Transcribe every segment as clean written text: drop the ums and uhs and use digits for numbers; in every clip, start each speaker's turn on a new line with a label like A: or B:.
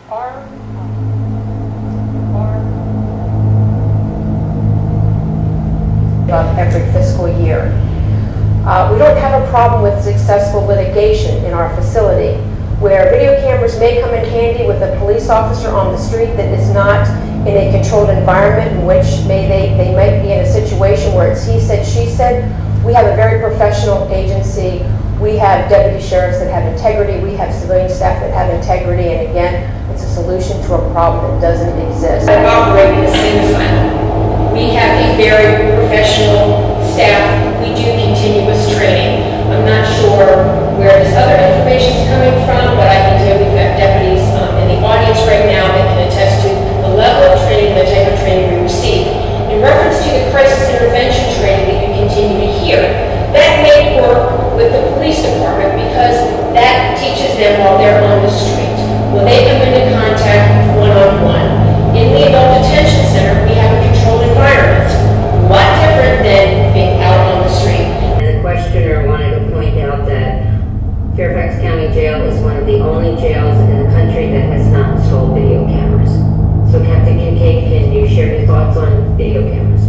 A: Every fiscal year. We don't have a problem with successful litigation in our facility, where video cameras may come in handy with a police officer on the street that is not in a controlled environment, in which they might be in a situation where it's he said, she said. We have a very professional agency. We have deputy sheriffs that have integrity. We have civilian staff that have integrity, and again, it's a solution to a problem that doesn't exist.
B: I operate in the same asylum. We have a very professional staff. We do continuous training. I'm not sure where this other information is coming from, but I can tell you we've got deputies in the audience right now that can attest to the level of training, the type of training we receive. In reference to the crisis intervention training that you continue to hear, that may work with the police department because that teaches them while they're on the street. When they come into contact one-on-one. In the adult detention center, we have a controlled environment. A lot different than being out on the street.
C: And the questioner wanted to point out that Fairfax County Jail is one of the only jails in the country that has not installed video cameras. So Captain Kincaid, can you share your thoughts on video cameras?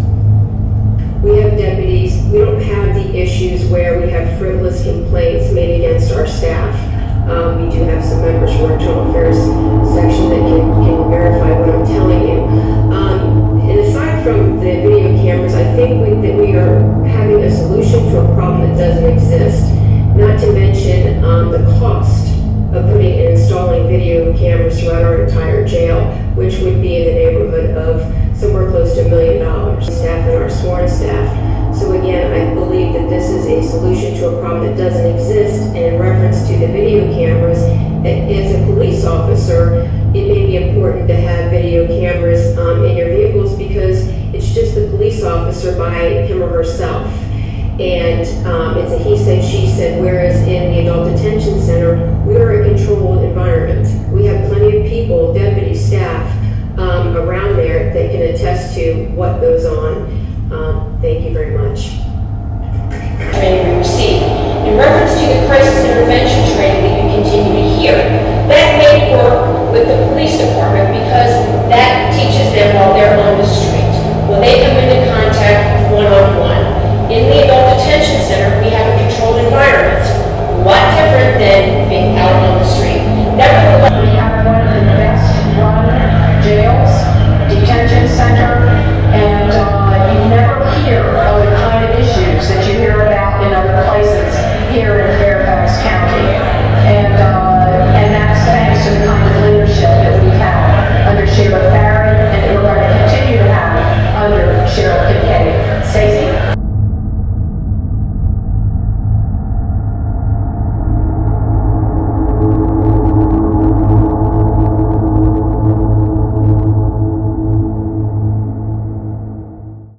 D: We have deputies. We don't have the issues where we have frivolous complaints made against our staff. We do have some members from our internal affairs section that can verify what I'm telling you. And aside from the video cameras, I think that we are having a solution to a problem that doesn't exist. Not to mention the cost of putting and installing video cameras throughout our entire jail, which would be in the neighborhood of somewhere close to $1 million. Staff and our sworn staff. So again, I believe that this is a solution to a problem that doesn't exist. And in reference to the video cameras, as a police officer, it may be important to have video cameras in your vehicles because it's just the police officer by him or herself. And it's a he said, she said, whereas in the adult detention center, we are a controlled environment. We have plenty of people, deputy staff, around there that can attest to what goes on. Thank you very much.